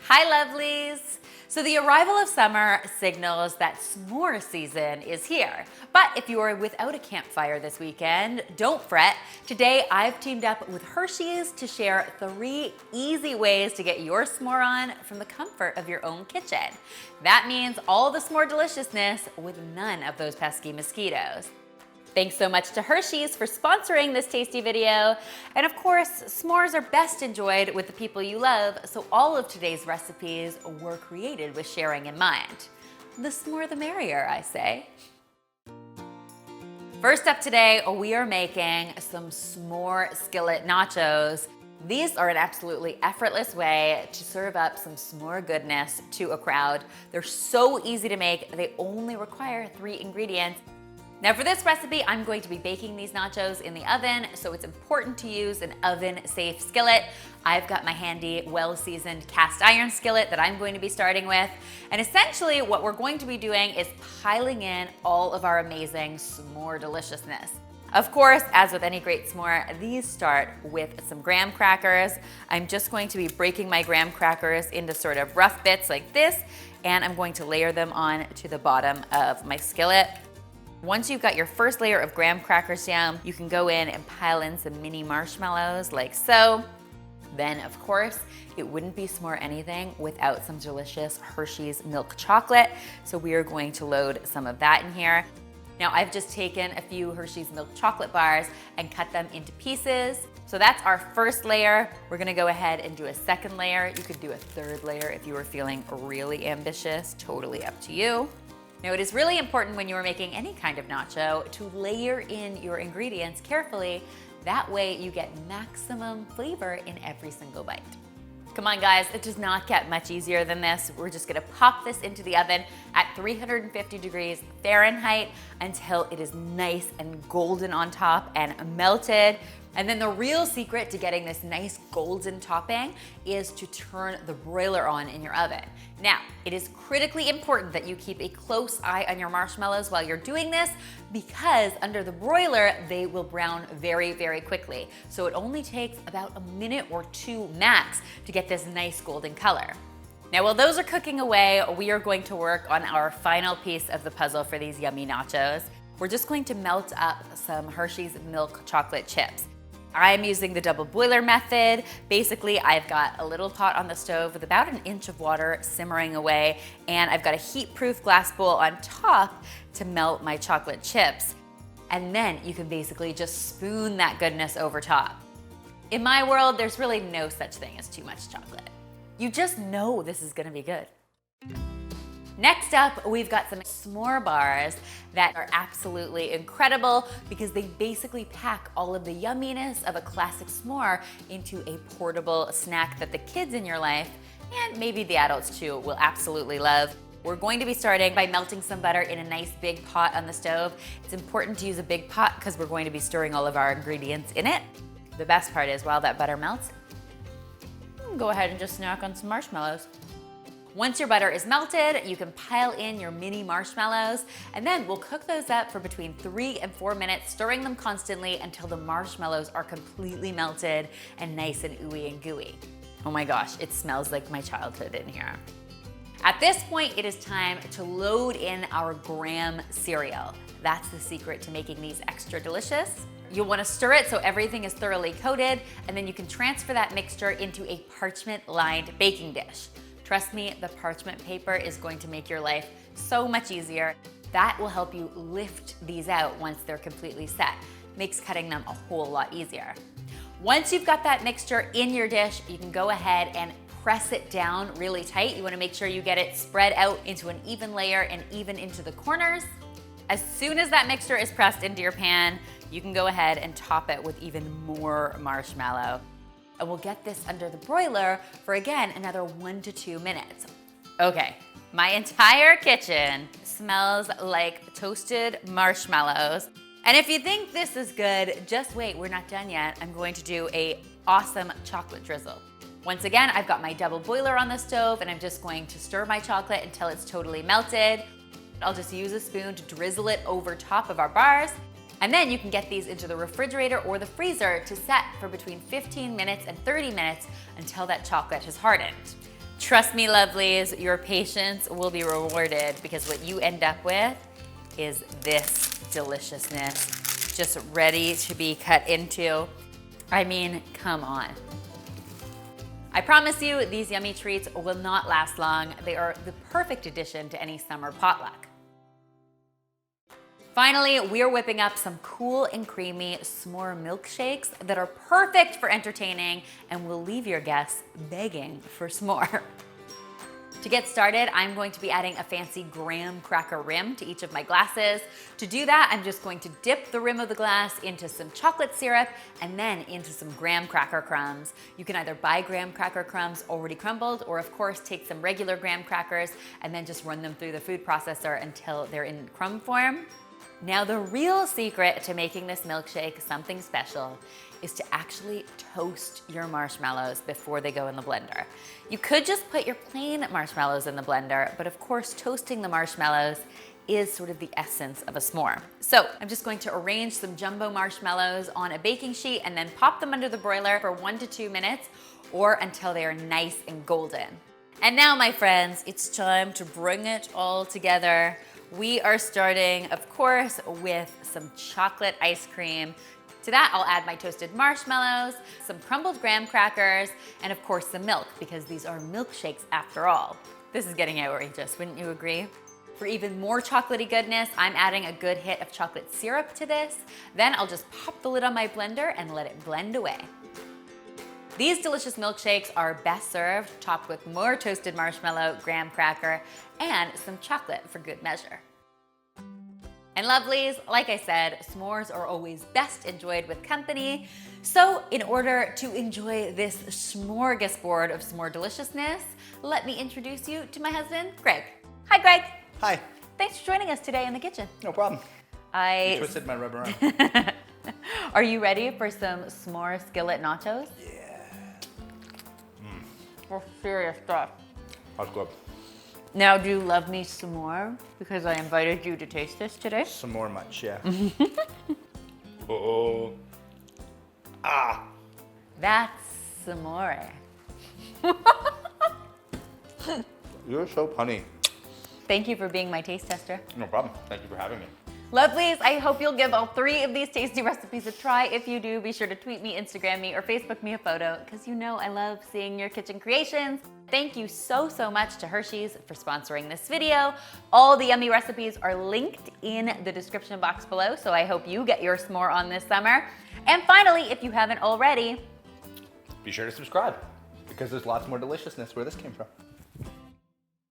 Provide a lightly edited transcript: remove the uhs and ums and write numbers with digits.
Hi lovelies! So the arrival of summer signals that s'more season is here. But if you are without a campfire this weekend, don't fret. Today I've teamed up with Hersheys to share 3 easy ways to get your s'more on from the comfort of your own kitchen. That means all the s'more deliciousness with none of those pesky mosquitoes. Thanks so much to Hersheys for sponsoring this tasty video. And of course, s'mores are best enjoyed with the people you love, so all of today's recipes were created with sharing in mind. The s'more the merrier, I say. First up today, we are making some s'more skillet nachos. These are an absolutely effortless way to serve up some s'more goodness to a crowd. They're so easy to make, they only require 3 ingredients. Now for this recipe, I'm going to be baking these nachos in the oven, so it's important to use an oven-safe skillet. I've got my handy, well-seasoned cast iron skillet that I'm going to be starting with. And essentially what we're going to be doing is piling in all of our amazing s'more deliciousness. Of course, as with any great s'more, these start with some graham crackers. I'm just going to be breaking my graham crackers into sort of rough bits like this, and I'm going to layer them on to the bottom of my skillet. Once you've got your first layer of graham crackers down, you can go in and pile in some mini marshmallows like so. Then, of course, it wouldn't be s'more anything without some delicious Hershey's milk chocolate. So we are going to load some of that in here. Now, I've just taken a few Hershey's milk chocolate bars and cut them into pieces. So that's our first layer. We're gonna go ahead and do a second layer. You could do a third layer if you were feeling really ambitious, totally up to you. Now, it is really important when you are making any kind of nacho to layer in your ingredients carefully. That way you get maximum flavor in every single bite. Come on guys, it does not get much easier than this. We're just gonna pop this into the oven at 350 degrees Fahrenheit until it is nice and golden on top and melted. And then the real secret to getting this nice golden topping is to turn the broiler on in your oven. Now, it is critically important that you keep a close eye on your marshmallows while you're doing this, because under the broiler, they will brown very, very quickly. So it only takes about a minute or 2 max to get this nice golden color. Now, while those are cooking away, we are going to work on our final piece of the puzzle for these yummy nachos. We're just going to melt up some Hershey's milk chocolate chips. I'm using the double boiler method. Basically, I've got a little pot on the stove with about 1 inch of water simmering away, and I've got a heat-proof glass bowl on top to melt my chocolate chips. And then you can basically just spoon that goodness over top. In my world, there's really no such thing as too much chocolate. You just know this is gonna be good. Next up, we've got some s'more bars that are absolutely incredible because they basically pack all of the yumminess of a classic s'more into a portable snack that the kids in your life, and maybe the adults too, will absolutely love. We're going to be starting by melting some butter in a nice big pot on the stove. It's important to use a big pot because we're going to be stirring all of our ingredients in it. The best part is while that butter melts, go ahead and just snack on some marshmallows. Once your butter is melted, you can pile in your mini marshmallows, and then we'll cook those up for between 3 and 4 minutes, stirring them constantly until the marshmallows are completely melted and nice and ooey and gooey. Oh my gosh, it smells like my childhood in here. At this point, it is time to load in our graham cereal. That's the secret to making these extra delicious. You'll want to stir it so everything is thoroughly coated, and then you can transfer that mixture into a parchment-lined baking dish. Trust me, the parchment paper is going to make your life so much easier. That will help you lift these out once they're completely set. Makes cutting them a whole lot easier. Once you've got that mixture in your dish, you can go ahead and press it down really tight. You wanna make sure you get it spread out into an even layer and even into the corners. As soon as that mixture is pressed into your pan, you can go ahead and top it with even more marshmallow. And we'll get this under the broiler for, again, another 1 to 2 minutes. Okay, my entire kitchen smells like toasted marshmallows. And if you think this is good, just wait, we're not done yet. I'm going to do an awesome chocolate drizzle. Once again, I've got my double boiler on the stove, and I'm just going to stir my chocolate until it's totally melted. I'll just use a spoon to drizzle it over top of our bars. And then you can get these into the refrigerator or the freezer to set for between 15 minutes and 30 minutes until that chocolate has hardened. Trust me, lovelies, your patience will be rewarded because what you end up with is this deliciousness, just ready to be cut into. I mean, come on. I promise you, these yummy treats will not last long. They are the perfect addition to any summer potluck. Finally, we're whipping up some cool and creamy s'more milkshakes that are perfect for entertaining and will leave your guests begging for s'more. To get started, I'm going to be adding a fancy graham cracker rim to each of my glasses. To do that, I'm just going to dip the rim of the glass into some chocolate syrup and then into some graham cracker crumbs. You can either buy graham cracker crumbs already crumbled, or of course take some regular graham crackers and then just run them through the food processor until they're in crumb form. Now, the real secret to making this milkshake something special is to actually toast your marshmallows before they go in the blender. You could just put your plain marshmallows in the blender, but of course, toasting the marshmallows is sort of the essence of a s'more. So I'm just going to arrange some jumbo marshmallows on a baking sheet and then pop them under the broiler for 1 to 2 minutes or until they are nice and golden. And now, my friends, it's time to bring it all together. We are starting, of course, with some chocolate ice cream. To that, I'll add my toasted marshmallows, some crumbled graham crackers, and of course some milk, because these are milkshakes after all. This is getting outrageous, wouldn't you agree? For even more chocolatey goodness, I'm adding a good hit of chocolate syrup to this. Then I'll just pop the lid on my blender and let it blend away. These delicious milkshakes are best served topped with more toasted marshmallow, graham cracker, and some chocolate for good measure. And lovelies, like I said, s'mores are always best enjoyed with company. So in order to enjoy this smorgasbord of s'more deliciousness, let me introduce you to my husband, Greg. Hi, Greg. Hi. Thanks for joining us today in the kitchen. No problem. You twisted my rubber arm. Are you ready for some s'more skillet nachos? Yeah. For serious stuff. That's good. Now, do you love me some more because I invited you to taste this today? Some more much, yeah. Oh. Ah. That's s'more. You're so punny. Thank you for being my taste tester. No problem. Thank you for having me. Lovelies, I hope you'll give all 3 of these tasty recipes a try. If you do, be sure to tweet me, Instagram me, or Facebook me a photo, because you know I love seeing your kitchen creations. Thank you so much to Hersheys for sponsoring this video. All the yummy recipes are linked in the description box below, so I hope you get your s'more on this summer. And finally, if you haven't already, be sure to subscribe, because there's lots more deliciousness where this came from.